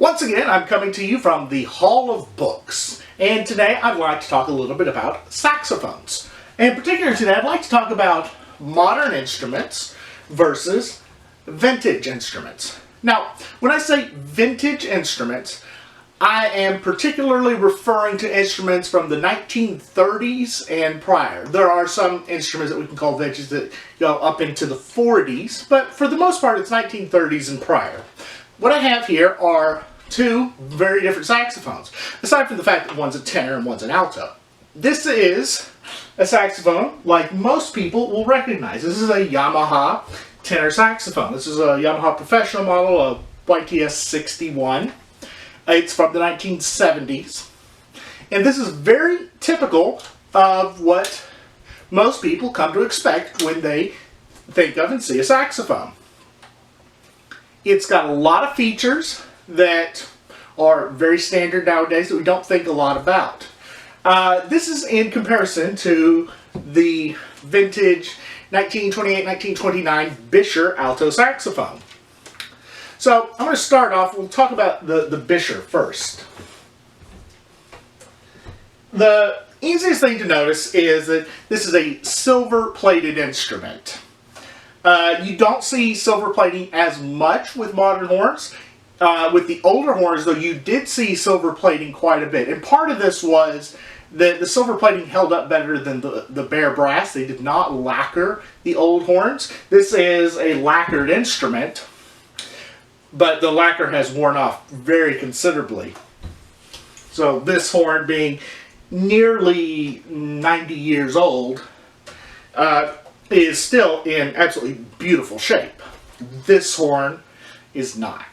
Once again, I'm coming to you from the Hall of Books, and today I'd like to talk a little bit about saxophones. In particular today, I'd like to talk about modern instruments versus vintage instruments. Now, when I say vintage instruments, I am particularly referring to instruments from the 1930s and prior. There are some instruments that we can call vintage that go up into the 40s, but for the most part it's 1930s and prior. What I have here are two very different saxophones, aside from the fact that one's a tenor and one's an alto. This is a saxophone like most people will recognize. This is a Yamaha tenor saxophone. This is a Yamaha professional model, a YTS 61. It's from the 1970s. And this is very typical of what most people come to expect when they think of and see a saxophone. It's got a lot of features that are very standard nowadays that we don't think a lot about. This is in comparison to the vintage 1928-1929 Buescher alto saxophone. So I'm going to start off, we'll talk about the Buescher first. The easiest thing to notice is that this is a silver-plated instrument. You don't see silver plating as much with modern horns. With the older horns, though, you did see silver plating quite a bit. And part of this was that the silver plating held up better than the bare brass. They did not lacquer the old horns. This is a lacquered instrument, but the lacquer has worn off very considerably. So this horn, being nearly 90 years old, is still in absolutely beautiful shape. This horn is not.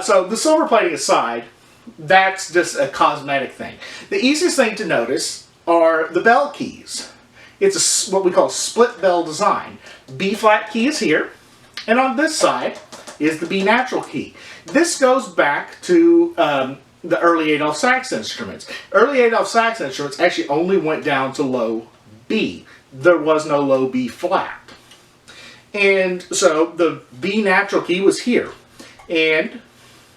So the silver plating aside, that's just a cosmetic thing. The easiest thing to notice are the bell keys. It's what we call split bell design. B flat key is here, and on this side is the B natural key. This goes back to the early Adolph sax instruments. Early Adolph sax instruments actually only went down to low B. There was no low B flat. And so the B natural key was here. And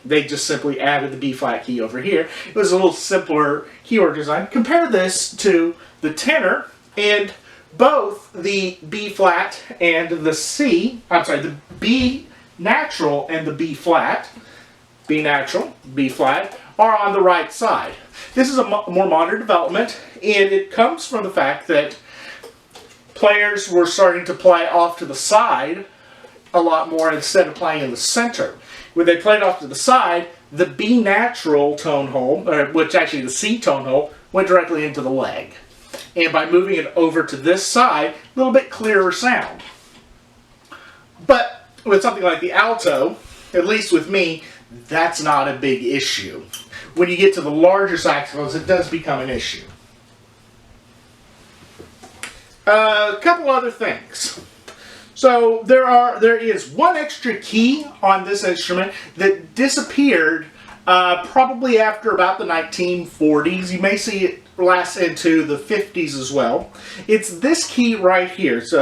they just simply added the B flat key over here. It was a little simpler keyboard design. Compare this to the tenor, and both the B flat and the B natural and the B flat, B natural, B flat, are on the right side. This is a more modern development, and it comes from the fact that players were starting to play off to the side a lot more instead of playing in the center. When they played off to the side, the B natural tone hole, which actually the C tone hole, went directly into the leg. And by moving it over to this side, a little bit clearer sound. But with something like the alto, at least with me, that's not a big issue. When you get to the larger saxophones, it does become an issue. A couple other things. So there is one extra key on this instrument that disappeared probably after about the 1940s. You may see it last into the 50s as well. It's this key right here. It's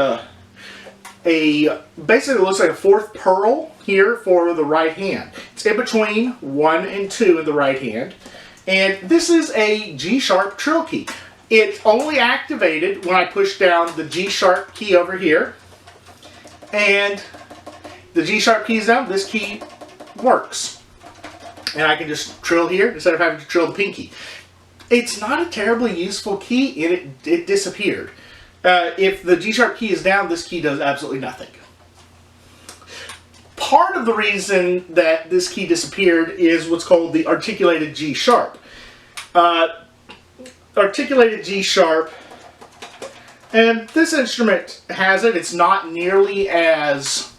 basically it looks like a fourth pearl here for the right hand. It's in between 1 and 2 in the right hand. And this is a G-sharp trill key. It's only activated when I push down the G-sharp key over here. And the G-sharp key is down, this key works. And I can just trill here instead of having to trill the pinky. It's not a terribly useful key, and it disappeared. If the G-sharp key is down, this key does absolutely nothing. Part of the reason that this key disappeared is what's called the articulated G-sharp. Articulated G-sharp, and this instrument has it. It's not nearly as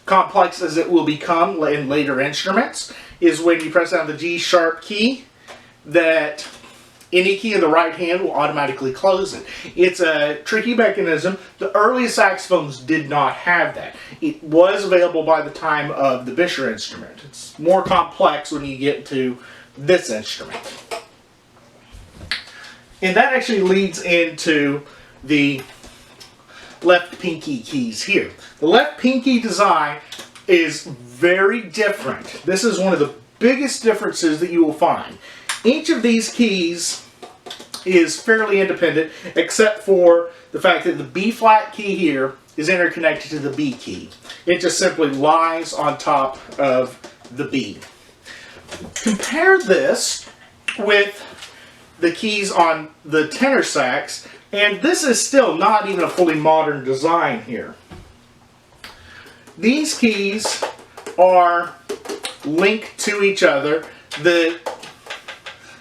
complex as it will become in later instruments. Is when you press down the G-sharp key, that any key in the right hand will automatically close it. It's a tricky mechanism. The earliest saxophones did not have that. It was available by the time of the Buescher instrument. It's more complex when you get to this instrument. And that actually leads into the left pinky keys here. The left pinky design is very different. This is one of the biggest differences that you will find. Each of these keys is fairly independent, except for the fact that the B flat key here is interconnected to the B key. It just simply lies on top of the B. Compare this with the keys on the tenor sax, and this is still not even a fully modern design here. These keys are linked to each other.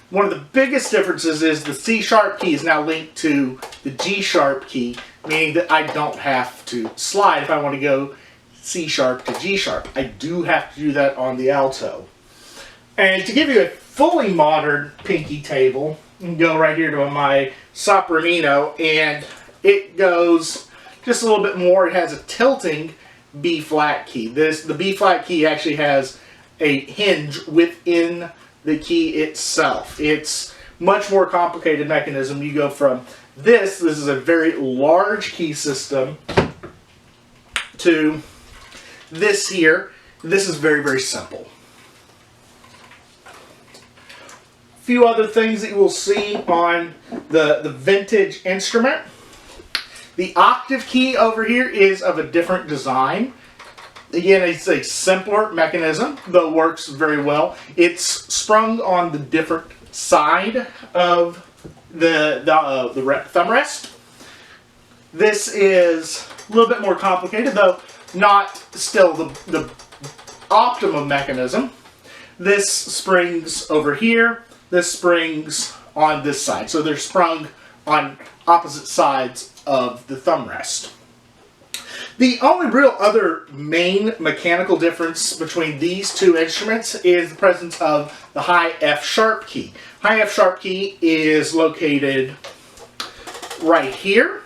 One of the biggest differences is the C-sharp key is now linked to the G-sharp key, meaning that I don't have to slide if I want to go C-sharp to G-sharp. I do have to do that on the alto. And to give you a fully modern pinky table, you can go right here to my sopranino, and it goes just a little bit more. It has a tilting B-flat key. The B-flat key actually has a hinge within the key itself. It's much more complicated mechanism. You go from this is a very large key system, to this here. This is very, very simple. A few other things that you will see on the vintage instrument. The octave key over here is of a different design. Again, it's a simpler mechanism, though works very well. It's sprung on the different side of the thumb rest. This is a little bit more complicated, though not still the optimum mechanism. This springs over here. This springs on this side. So they're sprung on opposite sides of the thumb rest. The only real other main mechanical difference between these two instruments is the presence of the high F sharp key. High F sharp key is located right here,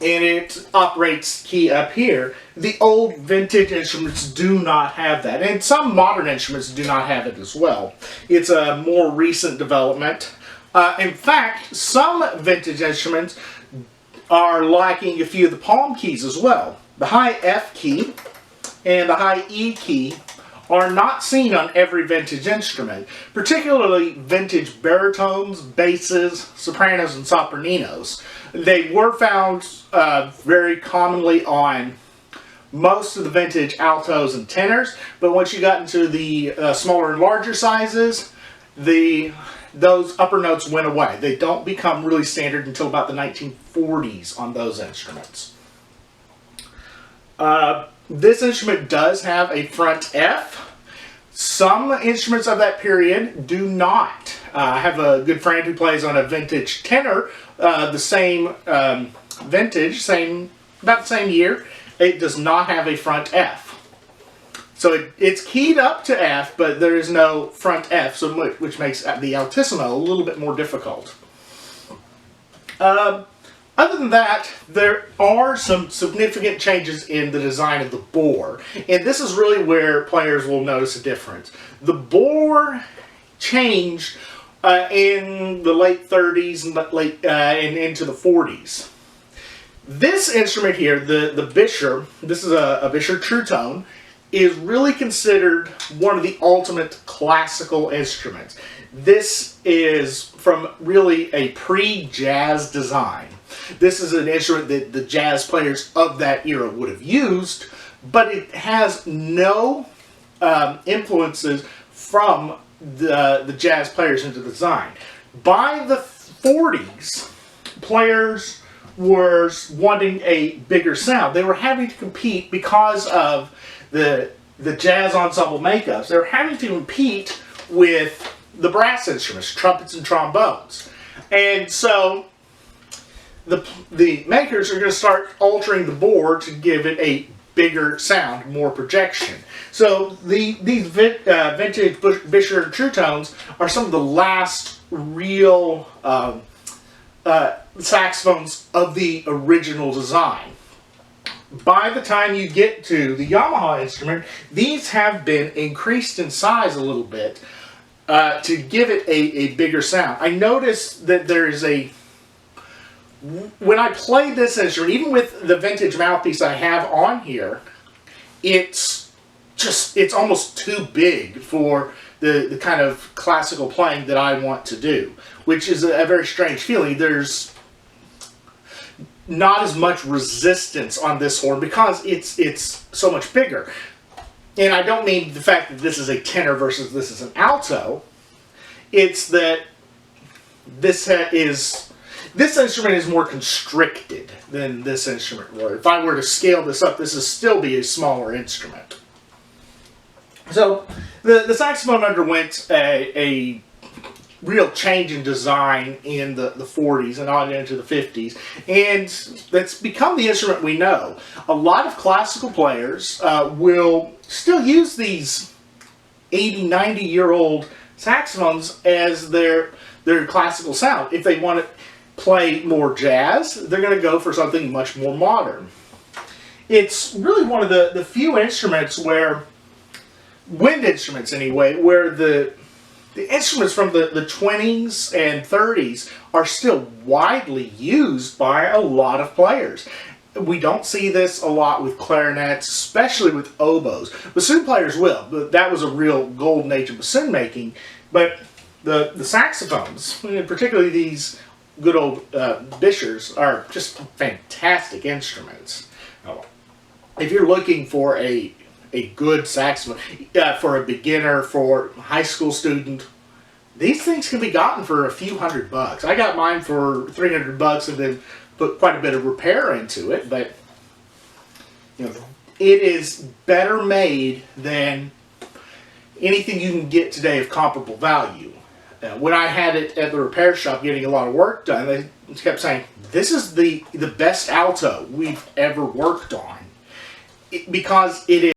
and it operates key up here. The old vintage instruments do not have that, and some modern instruments do not have it as well. It's a more recent development. In fact, some vintage instruments are lacking a few of the palm keys as well. The high F key and the high E key are not seen on every vintage instrument, particularly vintage baritones, basses, sopranos, and sopraninos. They were found very commonly on most of the vintage altos and tenors, but once you got into the smaller and larger sizes, those upper notes went away. They don't become really standard until about the 1940s on those instruments. This instrument does have a front F. Some instruments of that period do not. I have a good friend who plays on a vintage tenor, the same vintage, about the same year. It does not have a front F. So it's keyed up to F, but there is no front F, which makes the altissimo a little bit more difficult. Other than that, there are some significant changes in the design of the bore, and this is really where players will notice a difference. The bore changed in the late 30s and into the 40s. This instrument here, the Buescher, this is a Buescher True Tone, is really considered one of the ultimate classical instruments. This is from really a pre-jazz design. This is an instrument that the jazz players of that era would have used, but it has no influences from the jazz players into the design. By the 40s, players were wanting a bigger sound. They were having to compete because of the jazz ensemble makeups. They're having to compete with the brass instruments, trumpets and trombones. And so the makers are going to start altering the bore to give it a bigger sound, more projection. So these vintage Buescher True Tones are some of the last real saxophones of the original design. By the time you get to the Yamaha instrument, these have been increased in size a little bit to give it a bigger sound. I noticed that there is when I play this instrument, even with the vintage mouthpiece I have on here, it's almost too big for the kind of classical playing that I want to do, which is a very strange feeling. There's not as much resistance on this horn because it's so much bigger. And I don't mean the fact that this is a tenor versus this is an alto. It's that this instrument is more constricted than this instrument were. If I were to scale this up, this would still be a smaller instrument. So the saxophone underwent a real change in design in the 40s and on into the 50s, and that's become the instrument we know. A lot of classical players will still use these 80, 90-year-old saxophones as their classical sound. If they want to play more jazz, they're going to go for something much more modern. It's really one of the few instruments where, wind instruments anyway, where the instruments from the 20s and 30s are still widely used by a lot of players. We don't see this a lot with clarinets, especially with oboes. Bassoon players will, but that was a real golden age of bassoon making. But the saxophones, particularly these good old Bueschers, are just fantastic instruments. If you're looking for a good saxophone, for a beginner, for a high school student, these things can be gotten for a few $100. I got mine for $300 and then put quite a bit of repair into it, but it is better made than anything you can get today of comparable value. When I had it at the repair shop getting a lot of work done, they kept saying, this is the best alto we've ever worked on, because it is